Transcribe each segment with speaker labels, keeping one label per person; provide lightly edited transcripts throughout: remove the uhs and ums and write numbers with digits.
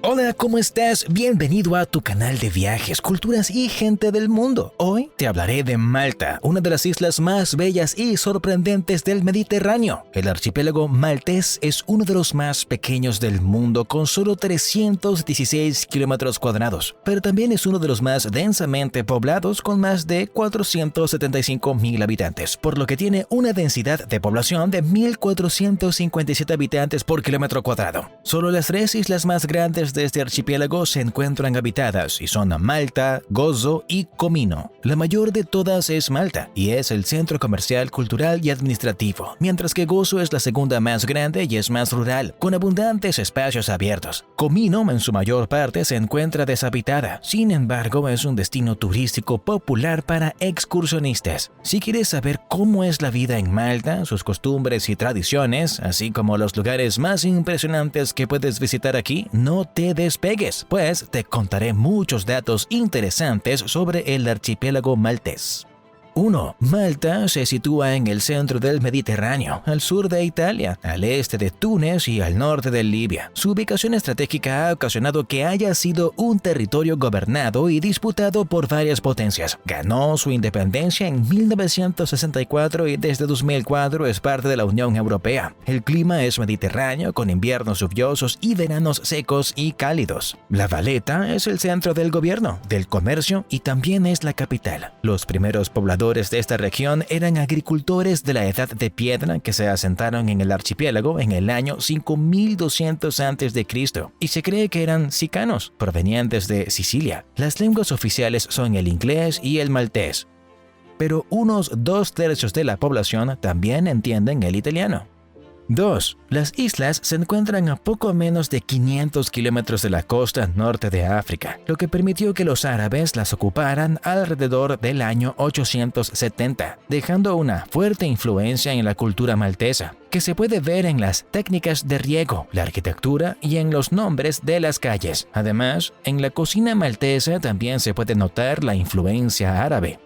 Speaker 1: Hola, ¿cómo estás? Bienvenido a tu canal de viajes, culturas y gente del mundo. Hoy te hablaré de Malta, una de las islas más bellas y sorprendentes del Mediterráneo. El archipiélago maltés es uno de los más pequeños del mundo con solo 316 kilómetros cuadrados, pero también es uno de los más densamente poblados con más de 475,000 habitantes, por lo que tiene una densidad de población de 1.457 habitantes por kilómetro cuadrado. Solo las tres islas más grandes de este archipiélago se encuentran habitadas y son Malta, Gozo y Comino. La mayor de todas es Malta y es el centro comercial, cultural y administrativo, mientras que Gozo es la segunda más grande y es más rural, con abundantes espacios abiertos. Comino en su mayor parte se encuentra deshabitada, sin embargo es un destino turístico popular para excursionistas. Si quieres saber cómo es la vida en Malta, sus costumbres y tradiciones, así como los lugares más impresionantes que puedes visitar aquí, no te despegues, pues te contaré muchos datos interesantes sobre el archipiélago maltés. 1. Malta se sitúa en el centro del Mediterráneo, al sur de Italia, al este de Túnez y al norte de Libia. Su ubicación estratégica ha ocasionado que haya sido un territorio gobernado y disputado por varias potencias. Ganó su independencia en 1964 y desde 2004 es parte de la Unión Europea. El clima es mediterráneo con inviernos lluviosos y veranos secos y cálidos. La Valeta es el centro del gobierno, del comercio y también es la capital. Los primeros pobladores de esta región eran agricultores de la Edad de Piedra que se asentaron en el archipiélago en el año 5200 a.C. y se cree que eran sicanos, provenientes de Sicilia. Las lenguas oficiales son el inglés y el maltés, pero unos 2/3 de la población también entienden el italiano. 2. Las islas se encuentran a poco menos de 500 kilómetros de la costa norte de África, lo que permitió que los árabes las ocuparan alrededor del año 870, dejando una fuerte influencia en la cultura maltesa, que se puede ver en las técnicas de riego, la arquitectura y en los nombres de las calles. Además, en la cocina maltesa también se puede notar la influencia árabe.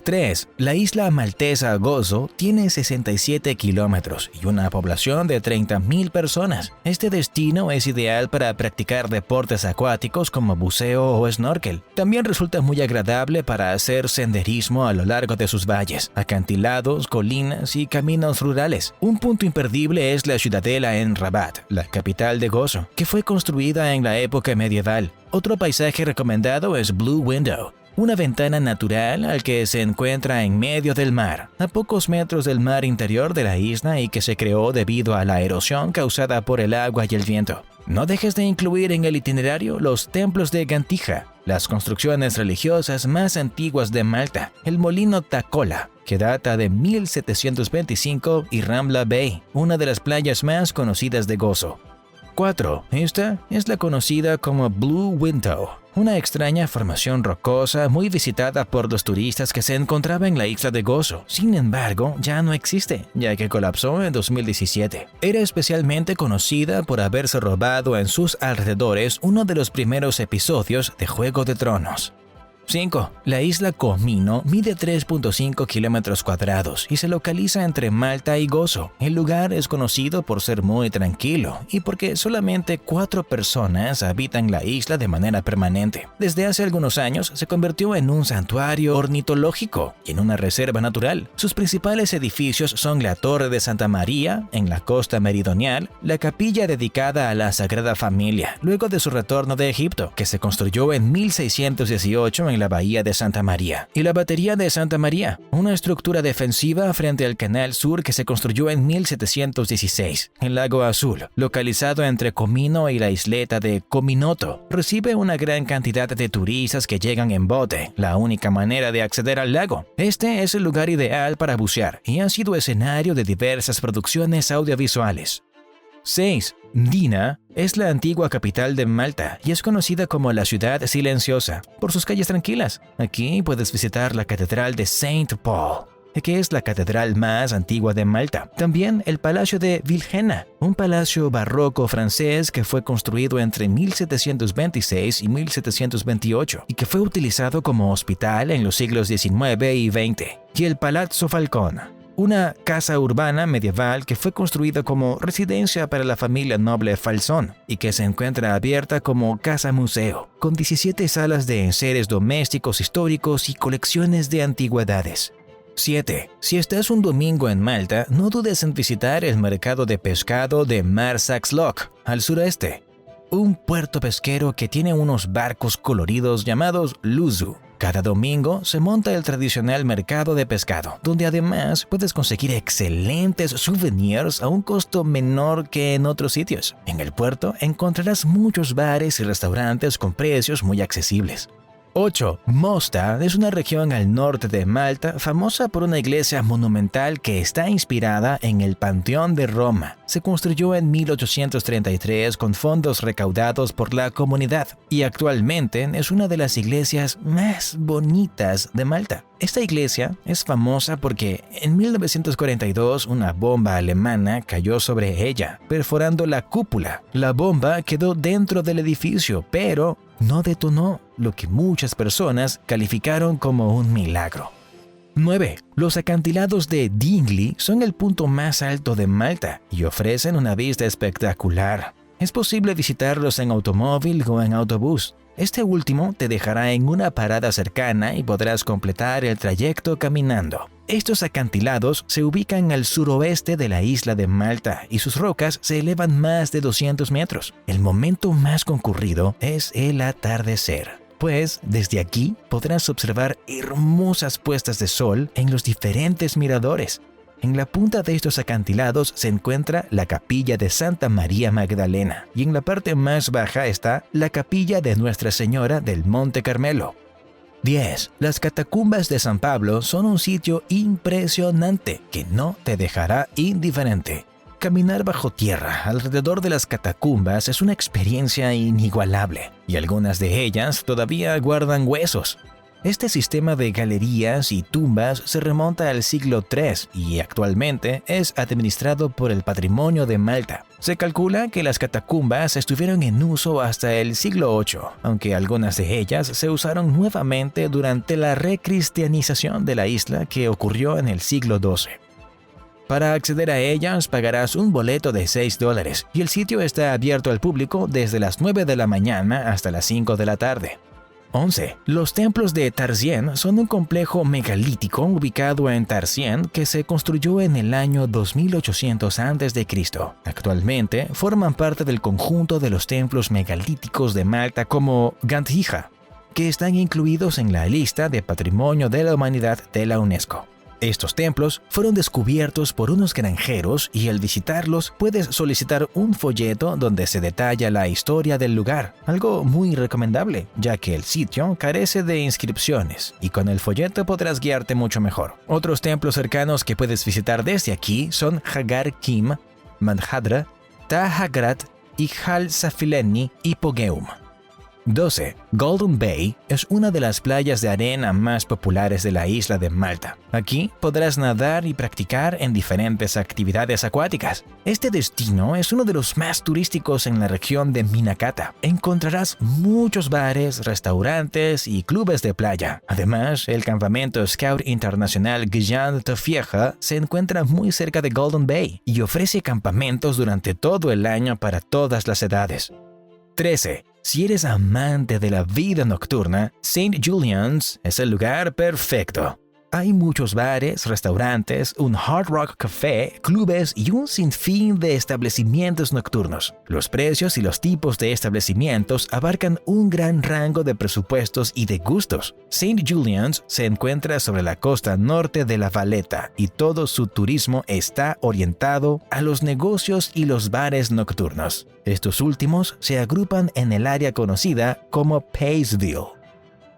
Speaker 1: 3. La isla maltesa Gozo tiene 67 kilómetros y una población de 30,000 personas. Este destino es ideal para practicar deportes acuáticos como buceo o snorkel. También resulta muy agradable para hacer senderismo a lo largo de sus valles, acantilados, colinas y caminos rurales. Un punto imperdible es la ciudadela en Rabat, la capital de Gozo, que fue construida en la época medieval. Otro paisaje recomendado es Blue Window, una ventana natural al que se encuentra en medio del mar, a pocos metros del mar interior de la isla y que se creó debido a la erosión causada por el agua y el viento. No dejes de incluir en el itinerario los templos de Gantija, las construcciones religiosas más antiguas de Malta, el molino Takola, que data de 1725, y Rambla Bay, una de las playas más conocidas de Gozo. 4. Esta es la conocida como Blue Window, una extraña formación rocosa muy visitada por los turistas que se encontraba en la isla de Gozo. Sin embargo, ya no existe, ya que colapsó en 2017. Era especialmente conocida por haberse robado en sus alrededores uno de los primeros episodios de Juego de Tronos. 5. La isla Comino mide 3.5 kilómetros cuadrados y se localiza entre Malta y Gozo. El lugar es conocido por ser muy tranquilo y porque solamente 4 personas habitan la isla de manera permanente. Desde hace algunos años se convirtió en un santuario ornitológico y en una reserva natural. Sus principales edificios son la Torre de Santa María en la costa meridional, la capilla dedicada a la Sagrada Familia, luego de su retorno de Egipto, que se construyó en 1618 en la bahía de Santa María, y la batería de Santa María, una estructura defensiva frente al Canal Sur que se construyó en 1716. El Lago Azul, localizado entre Comino y la isleta de Cominoto, recibe una gran cantidad de turistas que llegan en bote, la única manera de acceder al lago. Este es el lugar ideal para bucear y ha sido escenario de diversas producciones audiovisuales. 6. Dina es la antigua capital de Malta y es conocida como la ciudad silenciosa por sus calles tranquilas. Aquí puedes visitar la Catedral de Saint Paul, que es la catedral más antigua de Malta. También el Palacio de Vilhena, un palacio barroco francés que fue construido entre 1726 y 1728 y que fue utilizado como hospital en los siglos XIX y XX. Y el Palazzo Falcón, una casa urbana medieval que fue construida como residencia para la familia noble Falzón y que se encuentra abierta como casa-museo, con 17 salas de enseres domésticos históricos y colecciones de antigüedades. 7. Si estás un domingo en Malta, no dudes en visitar el mercado de pescado de Marsaxlokk, al sureste, un puerto pesquero que tiene unos barcos coloridos llamados Luzu. Cada domingo se monta el tradicional mercado de pescado, donde además puedes conseguir excelentes souvenirs a un costo menor que en otros sitios. En el puerto encontrarás muchos bares y restaurantes con precios muy accesibles. 8. Mostar es una región al norte de Malta famosa por una iglesia monumental que está inspirada en el Panteón de Roma. Se construyó en 1833 con fondos recaudados por la comunidad y actualmente es una de las iglesias más bonitas de Malta. Esta iglesia es famosa porque en 1942 una bomba alemana cayó sobre ella, perforando la cúpula. La bomba quedó dentro del edificio, pero no detonó, lo que muchas personas calificaron como un milagro. 9. Los acantilados de Dingley son el punto más alto de Malta y ofrecen una vista espectacular. Es posible visitarlos en automóvil o en autobús. Este último te dejará en una parada cercana y podrás completar el trayecto caminando. Estos acantilados se ubican al suroeste de la isla de Malta y sus rocas se elevan más de 200 metros. El momento más concurrido es el atardecer, pues desde aquí podrás observar hermosas puestas de sol en los diferentes miradores. En la punta de estos acantilados se encuentra la capilla de Santa María Magdalena y en la parte más baja está la capilla de Nuestra Señora del Monte Carmelo. 10. Las catacumbas de San Pablo son un sitio impresionante que no te dejará indiferente. Caminar bajo tierra alrededor de las catacumbas es una experiencia inigualable y algunas de ellas todavía guardan huesos. Este sistema de galerías y tumbas se remonta al siglo III y actualmente es administrado por el Patrimonio de Malta. Se calcula que las catacumbas estuvieron en uso hasta el siglo VIII, aunque algunas de ellas se usaron nuevamente durante la recristianización de la isla que ocurrió en el siglo XII. Para acceder a ellas pagarás un boleto de $6 y el sitio está abierto al público desde las 9 de la mañana hasta las 5 de la tarde. 11. Los templos de Tarzien son un complejo megalítico ubicado en Tarzien que se construyó en el año 2800 a.C. Actualmente forman parte del conjunto de los templos megalíticos de Malta como Gandhija, que están incluidos en la lista de Patrimonio de la Humanidad de la UNESCO. Estos templos fueron descubiertos por unos granjeros y al visitarlos puedes solicitar un folleto donde se detalla la historia del lugar, algo muy recomendable, ya que el sitio carece de inscripciones y con el folleto podrás guiarte mucho mejor. Otros templos cercanos que puedes visitar desde aquí son Hagar Kim, Manhadra, Tahagrat y Hal Safileni y Pogeum. 12. Golden Bay es una de las playas de arena más populares de la isla de Malta. Aquí podrás nadar y practicar en diferentes actividades acuáticas. Este destino es uno de los más turísticos en la región de Minakata. Encontrarás muchos bares, restaurantes y clubes de playa. Además, el campamento Scout Internacional Guillaume Tofieja se encuentra muy cerca de Golden Bay y ofrece campamentos durante todo el año para todas las edades. 13. Si eres amante de la vida nocturna, St. Julian's es el lugar perfecto. Hay muchos bares, restaurantes, un Hard Rock Café, clubes y un sinfín de establecimientos nocturnos. Los precios y los tipos de establecimientos abarcan un gran rango de presupuestos y de gustos. St. Julian's se encuentra sobre la costa norte de La Valeta y todo su turismo está orientado a los negocios y los bares nocturnos. Estos últimos se agrupan en el área conocida como Paysville.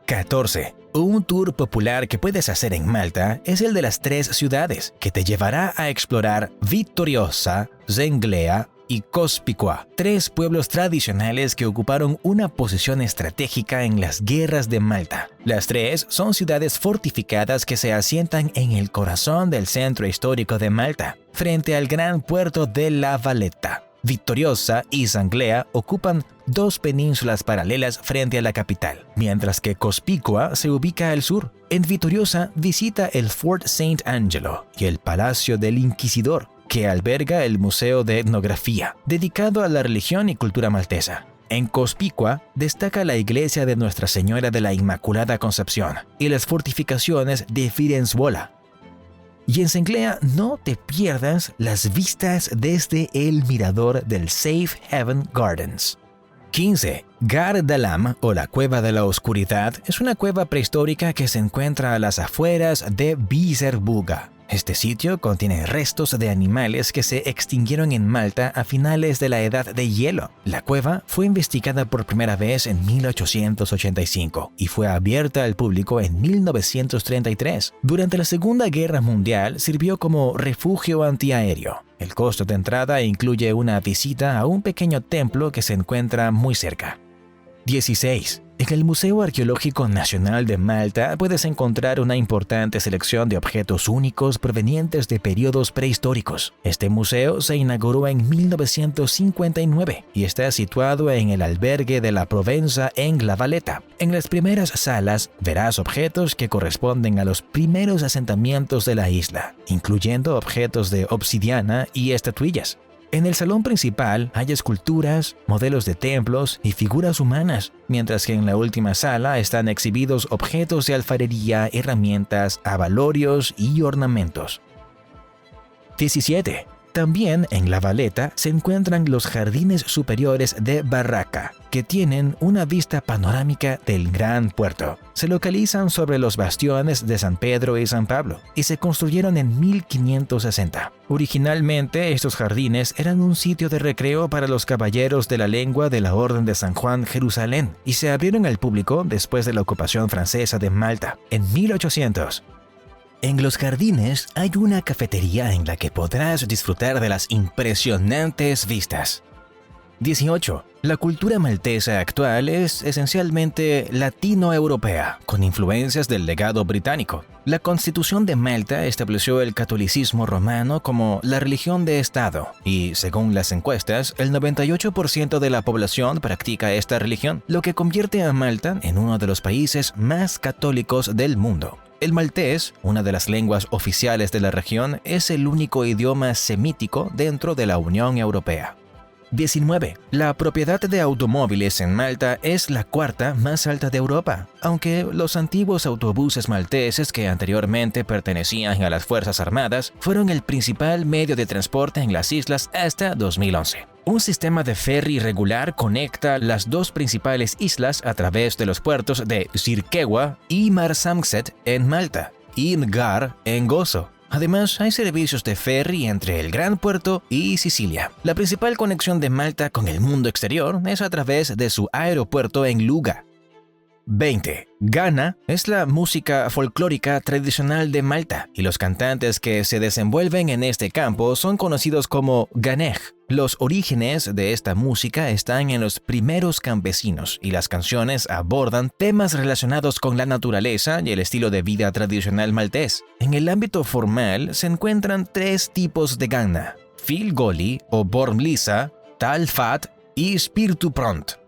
Speaker 1: 14. Un tour popular que puedes hacer en Malta es el de las 3 ciudades, que te llevará a explorar Vittoriosa, Zenglea y Cospicua, 3 pueblos tradicionales que ocuparon una posición estratégica en las guerras de Malta. Las 3 son ciudades fortificadas que se asientan en el corazón del centro histórico de Malta, frente al gran puerto de La Valetta. Victoriosa y Sanglea ocupan dos penínsulas paralelas frente a la capital, mientras que Cospicua se ubica al sur. En Victoriosa visita el Fort Saint Angelo y el Palacio del Inquisidor, que alberga el Museo de Etnografía, dedicado a la religión y cultura maltesa. En Cospicua destaca la iglesia de Nuestra Señora de la Inmaculada Concepción y las fortificaciones de Firenzuola. Y en Sanglea no te pierdas las vistas desde el mirador del Safe Haven Gardens. 15. Gar Dalam, o la Cueva de la Oscuridad, es una cueva prehistórica que se encuentra a las afueras de Bizerbuga. Este sitio contiene restos de animales que se extinguieron en Malta a finales de la Edad de Hielo. La cueva fue investigada por primera vez en 1885 y fue abierta al público en 1933. Durante la Segunda Guerra Mundial sirvió como refugio antiaéreo. El costo de entrada incluye una visita a un pequeño templo que se encuentra muy cerca. 16. En el Museo Arqueológico Nacional de Malta puedes encontrar una importante selección de objetos únicos provenientes de periodos prehistóricos. Este museo se inauguró en 1959 y está situado en el albergue de la Provenza en La Valeta. En las primeras salas verás objetos que corresponden a los primeros asentamientos de la isla, incluyendo objetos de obsidiana y estatuillas. En el salón principal hay esculturas, modelos de templos y figuras humanas, mientras que en la última sala están exhibidos objetos de alfarería, herramientas, abalorios y ornamentos. 17. También en La Valeta se encuentran los jardines superiores de Barraca, que tienen una vista panorámica del Gran Puerto. Se localizan sobre los bastiones de San Pedro y San Pablo y se construyeron en 1560. Originalmente, estos jardines eran un sitio de recreo para los caballeros de la lengua de la Orden de San Juan Jerusalén y se abrieron al público después de la ocupación francesa de Malta en 1800. En los jardines hay una cafetería en la que podrás disfrutar de las impresionantes vistas. 18. La cultura maltesa actual es esencialmente latino-europea, con influencias del legado británico. La Constitución de Malta estableció el catolicismo romano como la religión de Estado y, según las encuestas, el 98% de la población practica esta religión, lo que convierte a Malta en uno de los países más católicos del mundo. El maltés, una de las lenguas oficiales de la región, es el único idioma semítico dentro de la Unión Europea. 19. La propiedad de automóviles en Malta es la cuarta más alta de Europa, aunque los antiguos autobuses malteses que anteriormente pertenecían a las Fuerzas Armadas fueron el principal medio de transporte en las islas hasta 2011. Un sistema de ferry regular conecta las dos principales islas a través de los puertos de Zirkewa y Marsamxet en Malta y Ngar en Gozo. Además, hay servicios de ferry entre el Gran Puerto y Sicilia. La principal conexión de Malta con el mundo exterior es a través de su aeropuerto en Luga. 20. Gana es la música folclórica tradicional de Malta y los cantantes que se desenvuelven en este campo son conocidos como Ganej. Los orígenes de esta música están en los primeros campesinos y las canciones abordan temas relacionados con la naturaleza y el estilo de vida tradicional maltés. En el ámbito formal se encuentran tres tipos de gana: Fil Goli o Bormlisa, Tal Fat y Spiritu Pront.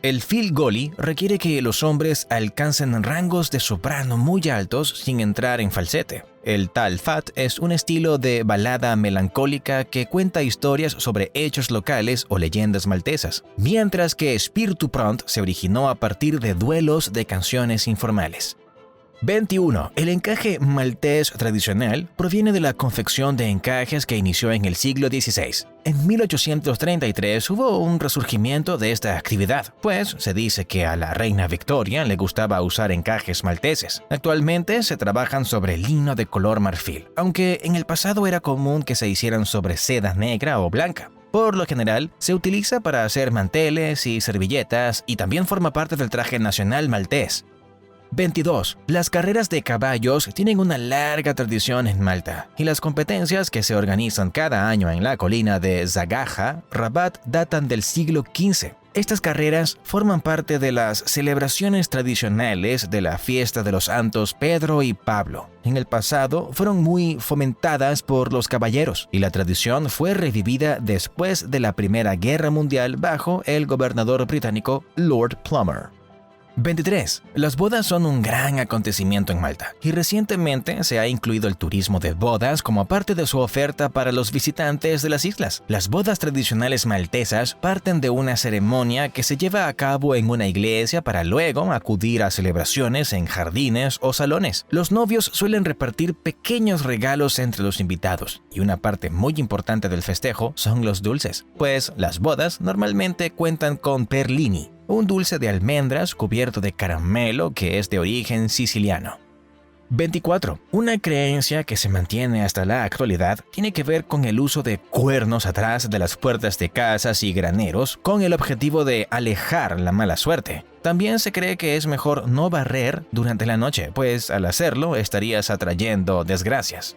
Speaker 1: El Fil Goli requiere que los hombres alcancen rangos de soprano muy altos sin entrar en falsete. El Tal Fat es un estilo de balada melancólica que cuenta historias sobre hechos locales o leyendas maltesas, mientras que Spiritu Pront se originó a partir de duelos de canciones informales. 21. El encaje maltés tradicional proviene de la confección de encajes que inició en el siglo XVI. En 1833 hubo un resurgimiento de esta actividad, pues se dice que a la reina Victoria le gustaba usar encajes malteses. Actualmente se trabajan sobre lino de color marfil, aunque en el pasado era común que se hicieran sobre seda negra o blanca. Por lo general, se utiliza para hacer manteles y servilletas y también forma parte del traje nacional maltés. 22. Las carreras de caballos tienen una larga tradición en Malta y las competencias que se organizan cada año en la colina de Zagaja, Rabat, datan del siglo XV. Estas carreras forman parte de las celebraciones tradicionales de la fiesta de los santos Pedro y Pablo. En el pasado fueron muy fomentadas por los caballeros y la tradición fue revivida después de la Primera Guerra Mundial bajo el gobernador británico Lord Plumer. 23. Las bodas son un gran acontecimiento en Malta y recientemente se ha incluido el turismo de bodas como parte de su oferta para los visitantes de las islas. Las bodas tradicionales maltesas parten de una ceremonia que se lleva a cabo en una iglesia para luego acudir a celebraciones en jardines o salones. Los novios suelen repartir pequeños regalos entre los invitados y una parte muy importante del festejo son los dulces, pues las bodas normalmente cuentan con perlini, un dulce de almendras cubierto de caramelo que es de origen siciliano. 24. Una creencia que se mantiene hasta la actualidad tiene que ver con el uso de cuernos atrás de las puertas de casas y graneros con el objetivo de alejar la mala suerte. También se cree que es mejor no barrer durante la noche, pues al hacerlo estarías atrayendo desgracias.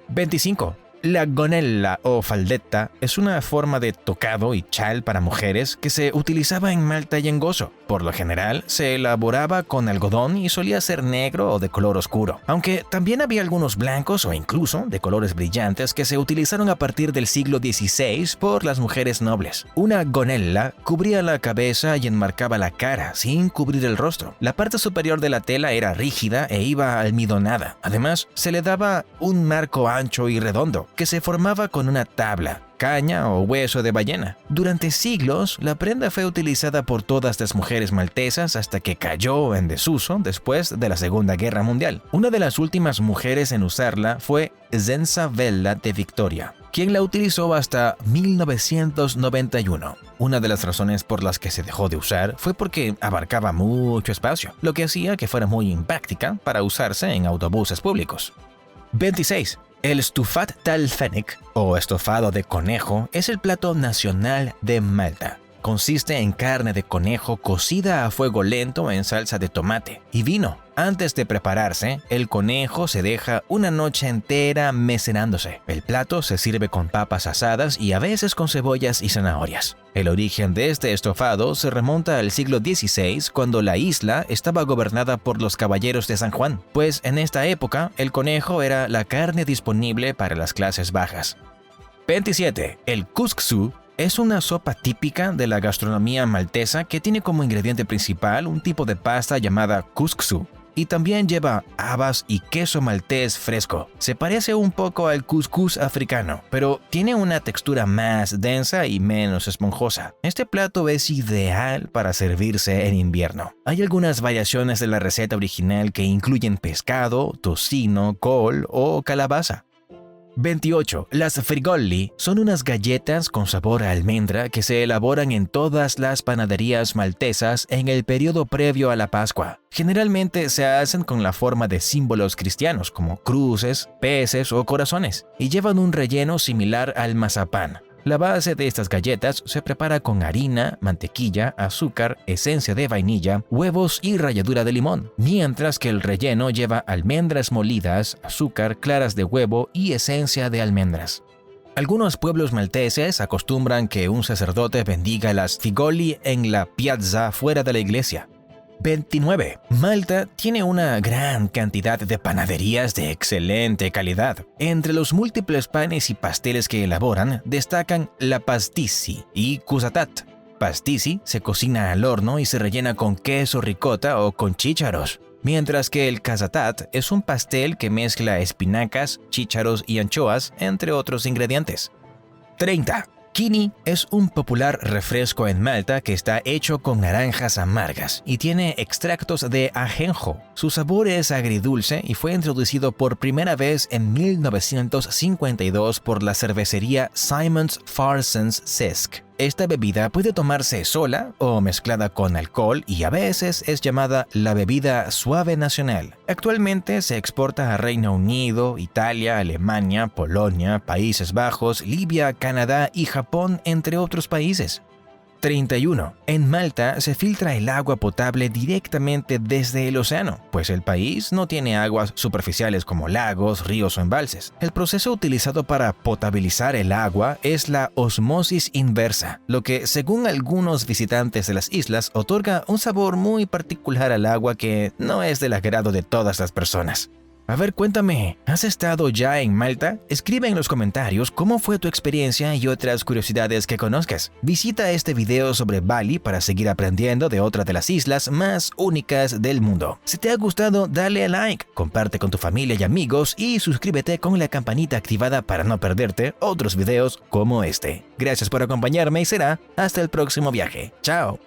Speaker 1: 25. La gonella o faldetta es una forma de tocado y chal para mujeres que se utilizaba en Malta y en Gozo. Por lo general, se elaboraba con algodón y solía ser negro o de color oscuro, aunque también había algunos blancos o incluso de colores brillantes que se utilizaron a partir del siglo XVI por las mujeres nobles. Una gonella cubría la cabeza y enmarcaba la cara sin cubrir el rostro. La parte superior de la tela era rígida e iba almidonada. Además, se le daba un marco ancho y redondo que se formaba con una tabla, caña o hueso de ballena. Durante siglos, la prenda fue utilizada por todas las mujeres maltesas hasta que cayó en desuso después de la Segunda Guerra Mundial. Una de las últimas mujeres en usarla fue Senza Vella de Victoria, quien la utilizó hasta 1991. Una de las razones por las que se dejó de usar fue porque abarcaba mucho espacio, lo que hacía que fuera muy impráctica para usarse en autobuses públicos. 26. El stufat talfenek, o estofado de conejo, es el plato nacional de Malta. Consiste en carne de conejo cocida a fuego lento en salsa de tomate y vino. Antes de prepararse, el conejo se deja una noche entera mecenándose. El plato se sirve con papas asadas y a veces con cebollas y zanahorias. El origen de este estofado se remonta al siglo XVI, cuando la isla estaba gobernada por los caballeros de San Juan, pues en esta época el conejo era la carne disponible para las clases bajas. 27. El kuskusu es una sopa típica de la gastronomía maltesa que tiene como ingrediente principal un tipo de pasta llamada kuskusu y también lleva habas y queso maltés fresco. Se parece un poco al couscous africano, pero tiene una textura más densa y menos esponjosa. Este plato es ideal para servirse en invierno. Hay algunas variaciones de la receta original que incluyen pescado, tocino, col o calabaza. 28. Las frigolli son unas galletas con sabor a almendra que se elaboran en todas las panaderías maltesas en el periodo previo a la Pascua. Generalmente se hacen con la forma de símbolos cristianos como cruces, peces o corazones y llevan un relleno similar al mazapán. La base de estas galletas se prepara con harina, mantequilla, azúcar, esencia de vainilla, huevos y ralladura de limón, mientras que el relleno lleva almendras molidas, azúcar, claras de huevo y esencia de almendras. Algunos pueblos malteses acostumbran que un sacerdote bendiga las frigolli en la piazza fuera de la iglesia. 29. Malta tiene una gran cantidad de panaderías de excelente calidad. Entre los múltiples panes y pasteles que elaboran, destacan la pastissi y cusatat. Pastissi se cocina al horno y se rellena con queso ricota o con chícharos, mientras que el casatat es un pastel que mezcla espinacas, chícharos y anchoas, entre otros ingredientes. 30. Kini es un popular refresco en Malta que está hecho con naranjas amargas y tiene extractos de ajenjo. Su sabor es agridulce y fue introducido por primera vez en 1952 por la cervecería Simons Parsons Cesc. Esta bebida puede tomarse sola o mezclada con alcohol y a veces es llamada la bebida suave nacional. Actualmente se exporta a Reino Unido, Italia, Alemania, Polonia, Países Bajos, Libia, Canadá y Japón, entre otros países. 31. En Malta se filtra el agua potable directamente desde el océano, pues el país no tiene aguas superficiales como lagos, ríos o embalses. El proceso utilizado para potabilizar el agua es la osmosis inversa, lo que, según algunos visitantes de las islas, otorga un sabor muy particular al agua que no es del agrado de todas las personas. A ver, cuéntame, ¿has estado ya en Malta? Escribe en los comentarios cómo fue tu experiencia y otras curiosidades que conozcas. Visita este video sobre Bali para seguir aprendiendo de otra de las islas más únicas del mundo. Si te ha gustado, dale a like, comparte con tu familia y amigos y suscríbete con la campanita activada para no perderte otros videos como este. Gracias por acompañarme y será hasta el próximo viaje. ¡Chao!